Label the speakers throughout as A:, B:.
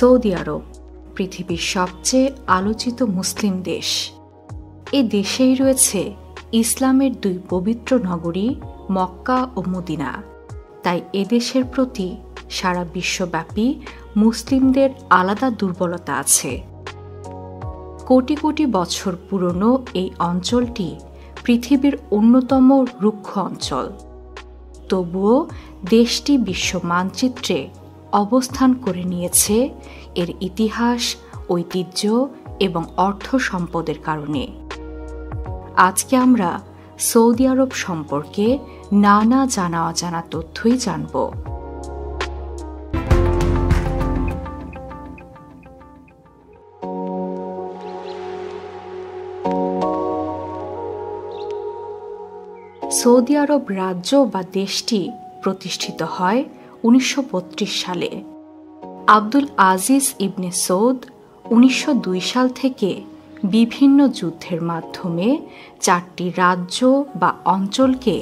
A: Saudi আরব পৃথিবীর সবচেয়ে আলোচিত মুসলিম দেশ। এ দেশেই রয়েছে ইসলামের দুই পবিত্র নগরী মক্কা ও মদিনা। তাই এদেশের প্রতি সারা বিশ্বব্যাপী মুসলিমদের আলাদা দুর্বলতা আছে। কোটি কোটি বছর পুরনো এই অঞ্চলটি পৃথিবীর অন্যতম রুক্ষ অঞ্চল। তবুও দেশটি বিশ্ব মানচিত্রে অবস্থান করে নিয়েছে এর ইতিহাস, ঐতিহ্য এবং অর্থ সম্পদের কারণে। আজকে আমরা সৌদি আরব সম্পর্কে নানা জানা অজানা তথ্যই জানব। সৌদি আরব রাজ্য বা দেশটি প্রতিষ্ঠিত হয় 1932 সালে। আব্দুল আজিজ ইবনে সৌদ 1902 সাল থেকে বিভিন্ন যুদ্ধের মাধ্যমে 4টি রাজ্য বা অঞ্চলকে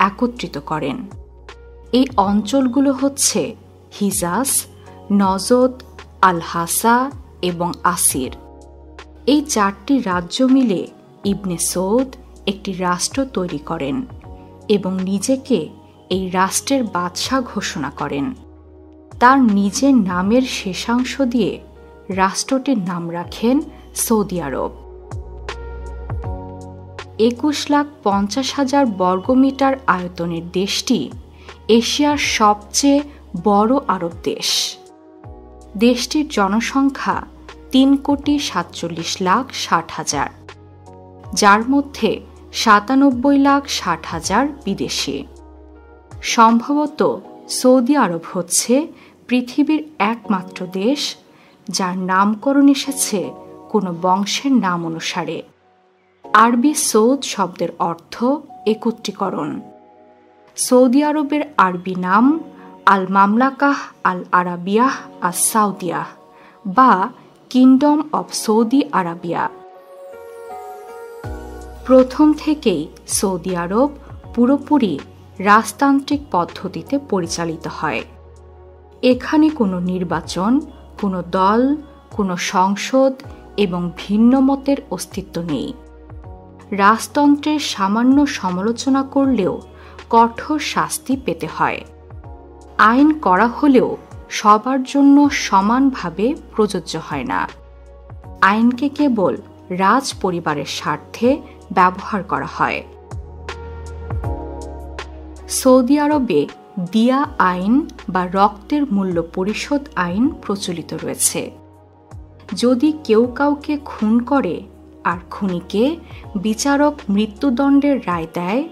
A: একত্রিত করেন। এই অঞ্চলগুলো হচ্ছে হিজাজ, নজদ, আল হাসা এবং আসির। এই 4টি রাজ্য মিলে ইবনে সৌদ একটি রাষ্ট্র তৈরি করেন এবং নিজেকে এই রাষ্ট্রের বাদশাহ ঘোষণা করেন। তার নিজের নামের শেষাংশ দিয়ে রাষ্ট্রটির নাম রাখেন সৌদি আরব। 21,50,000 বর্গমিটার আয়তনের দেশটি এশিয়ার সবচেয়ে বড় আরব দেশ। দেশটির জনসংখ্যা 3,47,60,000, যার মধ্যে 97,60,000 বিদেশি। সম্ভবত সৌদি আরব হচ্ছে পৃথিবীর একমাত্র দেশ যার নামকরণ এসেছে কোনো বংশের নাম অনুসারে। আরবি সৌদ শব্দের অর্থ একত্রীকরণ। সৌদি আরবের আরবি নাম আল মামলাকাহ আল আরাবিয়াহ আস সাউদিয়াহ বা কিংডম অব সৌদি আরাবিয়া। প্রথম থেকেই সৌদি আরব পুরোপুরি রাজতান্ত্রিক পদ্ধতিতে পরিচালিত হয়। এখানে কোনো নির্বাচন, কোনো দল, কোনো সংসদ এবং ভিন্ন মতের অস্তিত্ব নেই। রাজতন্ত্রের সামান্য সমালোচনা করলেও কঠোর শাস্তি পেতে হয়। আইন করা হলেও সবার জন্য সমানভাবে প্রযোজ্য হয় না। আইনকে কেবল রাজ পরিবারের স্বার্থে ব্যবহার করা হয়। সৌদি আরবে দিয়া আইন বা রক্তের মূল্য পরিশোধ আইন প্রচলিত রয়েছে। যদি কেউ কাউকে খুন করে আর খুনিকে বিচারক মৃত্যুদণ্ডের রায় দেয়,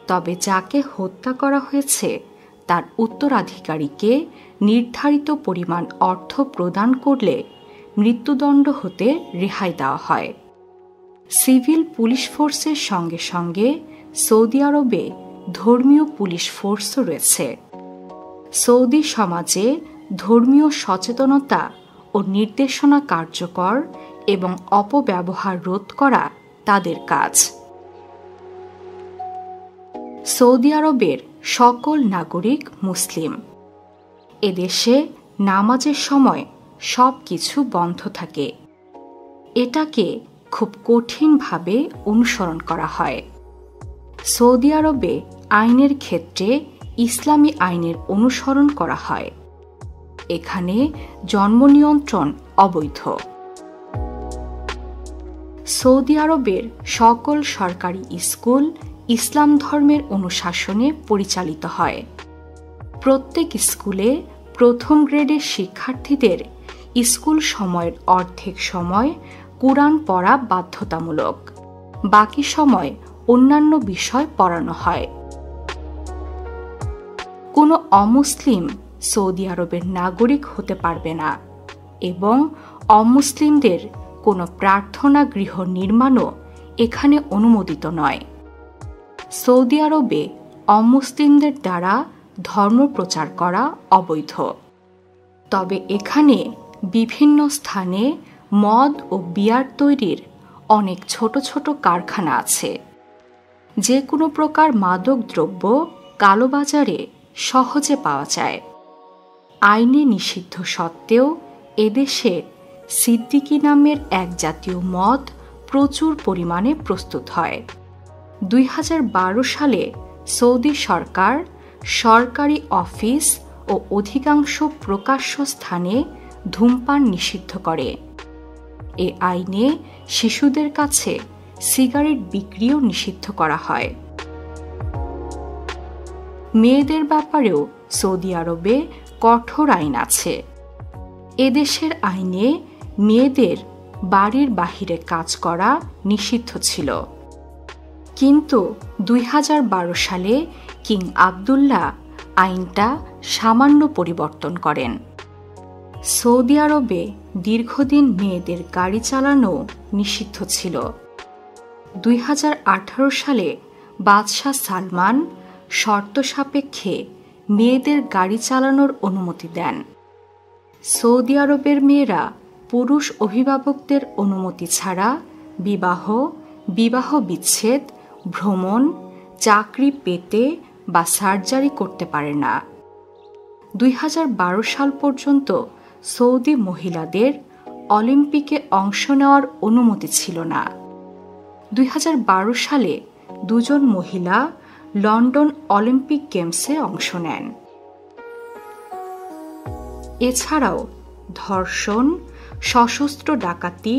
A: তবে যাকে হত্যা করা হয়েছে তার উত্তরাধিকারীকে নির্ধারিত পরিমাণ অর্থ প্রদান করলে মৃত্যুদণ্ড হতে রেহাই দেওয়া হয়। সিভিল পুলিশ ফোর্সের সঙ্গে সঙ্গে সৌদি আরবে ধর্মীয় পুলিশ ফোর্সও রয়েছে। সৌদি সমাজে ধর্মীয় সচেতনতা ও নির্দেশনা কার্যকর এবং অপব্যবহার রোধ করা তাদের কাজ। সৌদি আরবের সকল নাগরিক মুসলিম। এদেশে নামাজের সময় সব কিছু বন্ধ থাকে। এটাকে খুব কঠিনভাবে অনুসরণ করা হয়। সৌদি আরবে আইনের ক্ষেত্রে ইসলামী আইনের অনুসরণ করা হয়। এখানে জন্ম নিয়ন্ত্রণ অবৈধ। সৌদি আরবের সকল সরকারি স্কুল ইসলাম ধর্মের অনুশাসনে পরিচালিত হয়। প্রত্যেক স্কুলে প্রথম গ্রেডের শিক্ষার্থীদের স্কুল সময়ের অর্ধেক সময় কুরআন পড়া বাধ্যতামূলক। বাকি সময় অন্যান্য বিষয় পড়ানো হয়। কোনো অমুসলিম সৌদি আরবের নাগরিক হতে পারবে না এবং অমুসলিমদের কোনো প্রার্থনা গৃহ নির্মাণও এখানে অনুমোদিত নয়। সৌদি আরবে অমুসলিমদের দ্বারা ধর্ম প্রচার করা অবৈধ। তবে এখানে বিভিন্ন স্থানে মদ ও বিয়ার তৈরির অনেক ছোট ছোট কারখানা আছে। যে কোনো প্রকার মাদক দ্রব্য কালোবাজারে সহজে পাওয়া যায়। আইনে নিষিদ্ধ সত্ত্বেও এদেশে সিদ্দিকি নামের এক জাতীয় মদ প্রচুর পরিমাণে প্রস্তুত হয়। 2012 সালে সৌদি সরকার সরকারি অফিস ও অধিকাংশ প্রকাশ্য স্থানে ধূমপান নিষিদ্ধ করে। এ আইনে শিশুদের কাছে সিগারেট বিক্রিও নিষিদ্ধ করা হয়। মেয়েদের ব্যাপারেও সৌদি আরবে কঠোর আইন আছে। এদেশের আইনে মেয়েদের বাড়ির বাহিরে কাজ করা নিষিদ্ধ ছিল, কিন্তু 2012 সালে কিং আবদুল্লাহ আইনটা সামান্য পরিবর্তন করেন। সৌদি আরবে দীর্ঘদিন মেয়েদের গাড়ি চালানো নিষিদ্ধ ছিল। 2018 সালে বাদশাহ সালমান শর্ত সাপেক্ষে মেয়েদের গাড়ি চালানোর অনুমতি দেন। সৌদি আরবের মেয়েরা পুরুষ অভিভাবকদের অনুমতি ছাড়া বিবাহ বিচ্ছেদ, ভ্রমণ, চাকরি পেতে বা সার্জারি করতে পারে না। 2012 সাল পর্যন্ত সৌদি মহিলাদের অলিম্পিকে অংশ নেওয়ার অনুমতি ছিল না। 2012 সালে 2 জন মহিলা লন্ডন অলিম্পিক গেমসে অংশ নেন। এছাড়াও ধর্ষণ, সশস্ত্র ডাকাতি,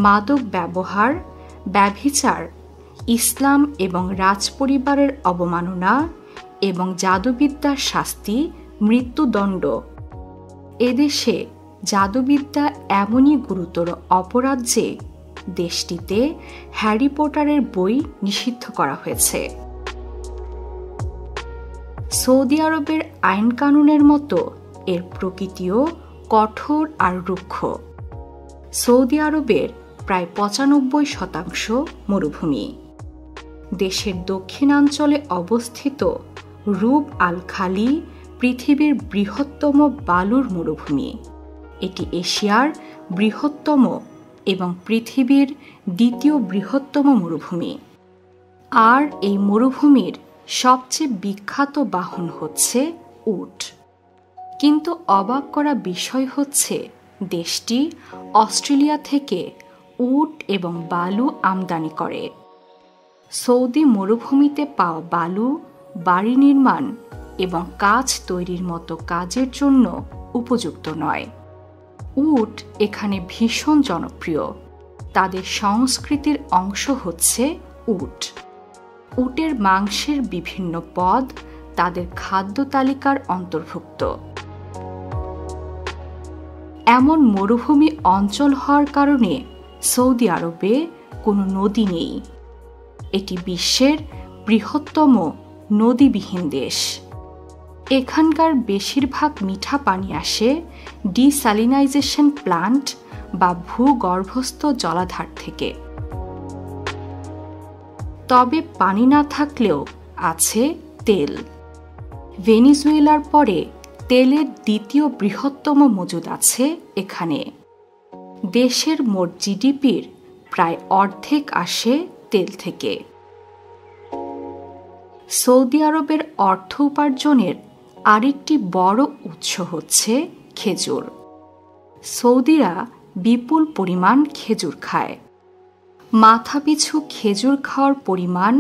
A: মাদক ব্যবহার, ব্যভিচার, ইসলাম এবং রাজপরিবারের অবমাননা এবং জাদুবিদ্যার শাস্তি মৃত্যুদণ্ড। এদেশে জাদুবিদ্যা এমনই গুরুতর অপরাধ যে দেশটিতে হ্যারি পটারের বই নিষিদ্ধ করা হয়েছে। সৌদি আরবের আইন কানুনের মতো এর প্রকৃতিও কঠোর আর রুক্ষ। সৌদি আরবের প্রায় 95% মরুভূমি। দেশের দক্ষিণাঞ্চলে অবস্থিত রুব আল খালি পৃথিবীর বৃহত্তম বালুর মরুভূমি। এটি এশিয়ার বৃহত্তম এবং পৃথিবীর দ্বিতীয় বৃহত্তম মরুভূমি। আর এই মরুভূমির সবচেয়ে বিখ্যাত বাহন হচ্ছে উট। কিন্তু অবাক করা বিষয় হচ্ছে দেশটি অস্ট্রেলিয়া থেকে উট এবং বালু আমদানি করে। সৌদি মরুভূমিতে পাওয়া বালু বাড়ি নির্মাণ এবং কাঁচ তৈরির মতো কাজের জন্য উপযুক্ত নয়। উট এখানে ভীষণ জনপ্রিয়। তাদের সংস্কৃতির অংশ হচ্ছে উট। উটের মাংসের বিভিন্ন পদ তাদের খাদ্য তালিকার অন্তর্ভুক্ত। এমন মরুভূমি অঞ্চল হওয়ার কারণে সৌদি আরবে কোনো নদী নেই। এটি বিশ্বের বৃহত্তম নদীবিহীন দেশ। এখানকার বেশিরভাগ মিঠা পানি আসে ডিস্যালিনাইজেশন প্লান্ট বা ভূগর্ভস্থ জলাধার থেকে। তবে পানি না থাকলেও আছে তেল। ভেনিজুয়েলার পরে তেলের দ্বিতীয় বৃহত্তম মজুদ আছে এখানে। দেশের মোট জিডিপির প্রায় অর্ধেক আসে তেল থেকে। সৌদি আরবের অর্থ উপার্জনের আরেকটি বড় উৎস হচ্ছে খেজুর। সৌদিরা বিপুল পরিমাণ খেজুর খায়। মাথাপিছু খেজুর খাওয়ার পরিমাণ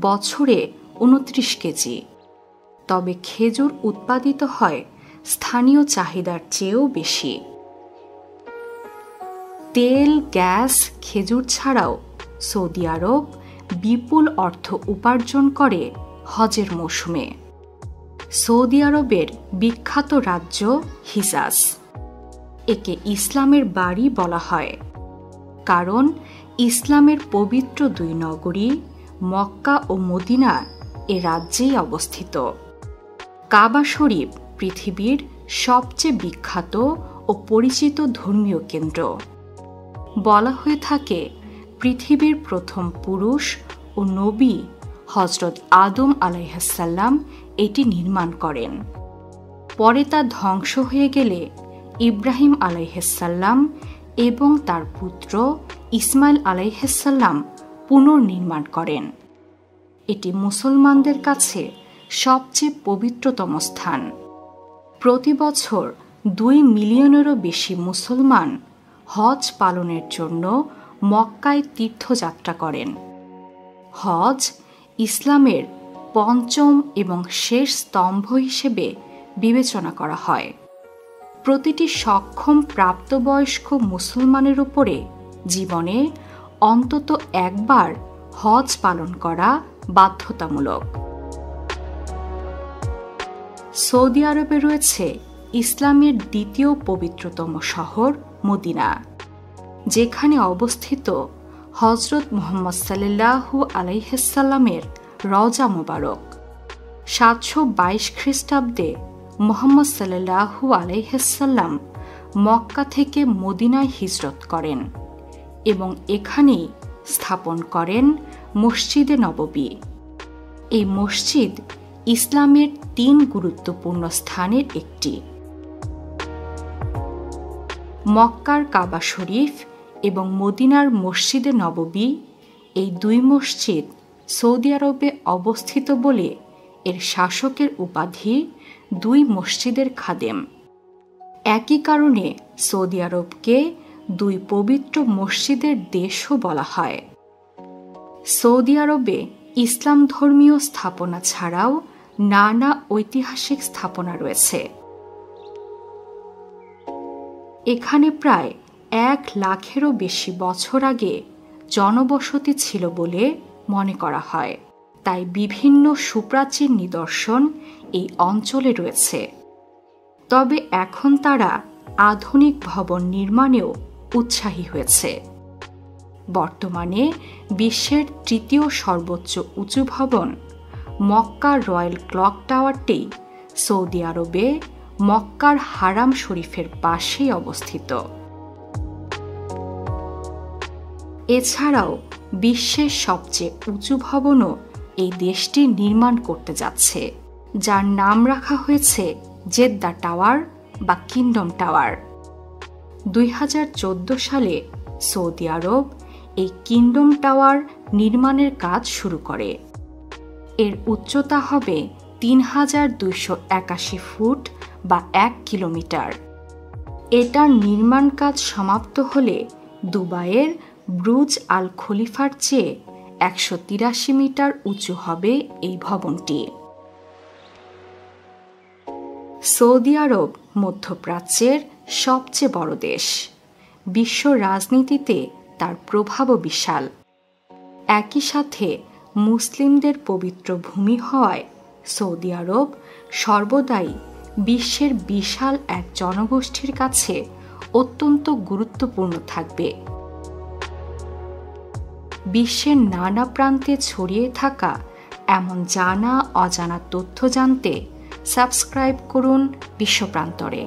A: বছরে 29 কেজি। তবে খেজুর উৎপাদিত হয় স্থানীয় চাহিদার চেয়েও বেশি। তেল, গ্যাস, খেজুর ছাড়াও সৌদি আরব বিপুল অর্থ উপার্জন করে হজের মৌসুমে। সৌদি আরবের বিখ্যাত রাজ্য হিজাজ। একে ইসলামের বাড়ি বলা হয়, কারণ ইসলামের পবিত্র 2 নগরী মক্কা ও মদিনা এ রাজ্যেই অবস্থিত। কাবা শরীফ পৃথিবীর সবচেয়ে বিখ্যাত ও পরিচিত ধর্মীয় কেন্দ্র। বলা হয়ে থাকে পৃথিবীর প্রথম পুরুষ ও নবী হযরত আদম আলাইহিসসালাম এটি নির্মাণ করেন। পরে তা ধ্বংস হয়ে গেলে ইব্রাহিম আলাইহিসসালাম এবং তার পুত্র ইসমাইল আলাইহিসসালাম পুনর্নির্মাণ করেন। এটি মুসলমানদের কাছে সবচেয়ে পবিত্রতম স্থান। প্রতি বছর 2 মিলিয়নেরও বেশি মুসলমান হজ পালনের জন্য মক্কায় তীর্থযাত্রা করেন। হজ ইসলামের পঞ্চম এবং শেষ স্তম্ভ হিসেবে বিবেচনা করা হয়। প্রতিটি সক্ষম প্রাপ্তবয়স্ক মুসলমানের উপরে জীবনে অন্তত একবার হজ পালন করা বাধ্যতামূলক। সৌদি আরবে রয়েছে ইসলামের দ্বিতীয় পবিত্রতম শহর মদিনা, যেখানে অবস্থিত হজরত মুহাম্মদ সাল্লাল্লাহু আলাইহি সাল্লামের রওজা মোবারক। 722 খ্রিস্টাব্দে মুহাম্মদ সাল্লাল্লাহু আলাইহি সাল্লাম মক্কা থেকে মদিনায় হিজরত করেন এবং এখানেই স্থাপন করেন মসজিদে নববী। এই মসজিদ ইসলামের 3 গুরুত্বপূর্ণ স্থানের একটি। মক্কার কাবা শরীফ এবং মদিনার মসজিদে নববী, এই 2 মসজিদ সৌদি আরবে অবস্থিত বলে এর শাসকের উপাধি 2 মসজিদের খাদেম। একই কারণে সৌদি আরবকে 2 পবিত্র মসজিদের দেশও বলা হয়। সৌদি আরবে ইসলাম ধর্মীয় স্থাপনা ছাড়াও নানা ঐতিহাসিক স্থাপনা রয়েছে। এখানে প্রায় 1 লাখেরও বেশি বছর আগে জনবসতি ছিল বলে মনে করা হয়, তাই বিভিন্ন সুপ্রাচীন নিদর্শন এই অঞ্চলে রয়েছে। তবে এখন তারা আধুনিক ভবন নির্মাণেও উৎসাহী হয়েছে। বর্তমানে বিশ্বের 3য় সর্বোচ্চ উঁচু ভবন মক্কার রয়্যাল ক্লক টাওয়ারটি সৌদি আরবে মক্কার হারাম শরীফের পাশেই অবস্থিত। এছাড়াও বিশ্বের সবচেয়ে উঁচু ভবনও এই দেশটি নির্মাণ করতে যাচ্ছে, যার নাম রাখা হয়েছে জেদ্দা টাওয়ার বা কিংডম টাওয়ার। 2014 সালে সৌদি আরব এই কিংডম টাওয়ার নির্মাণের কাজ শুরু করে। এর উচ্চতা হবে 3281 ফুট বা 1 কিলোমিটার। এটার নির্মাণ কাজ সমাপ্ত হলে দুবাইয়ের ব্রুজ আল খলিফার চেয়ে 183 মিটার উঁচু হবে এই ভবনটি। সৌদি আরব মধ্যপ্রাচ্যের সবচেয়ে বড় দেশ। বিশ্ব রাজনীতিতে তার প্রভাবও বিশাল। একই সাথে মুসলিমদের পবিত্র ভূমি হওয়ায় সৌদি আরব সর্বদাই বিশ্বের বিশাল এক জনগোষ্ঠীর কাছে অত্যন্ত গুরুত্বপূর্ণ থাকবে। বিশ্বের নানা প্রান্তে ছড়িয়ে থাকা এমন জানা অজানা তথ্য জানতে সাবস্ক্রাইব করুন বিশ্বপ্রান্তরে।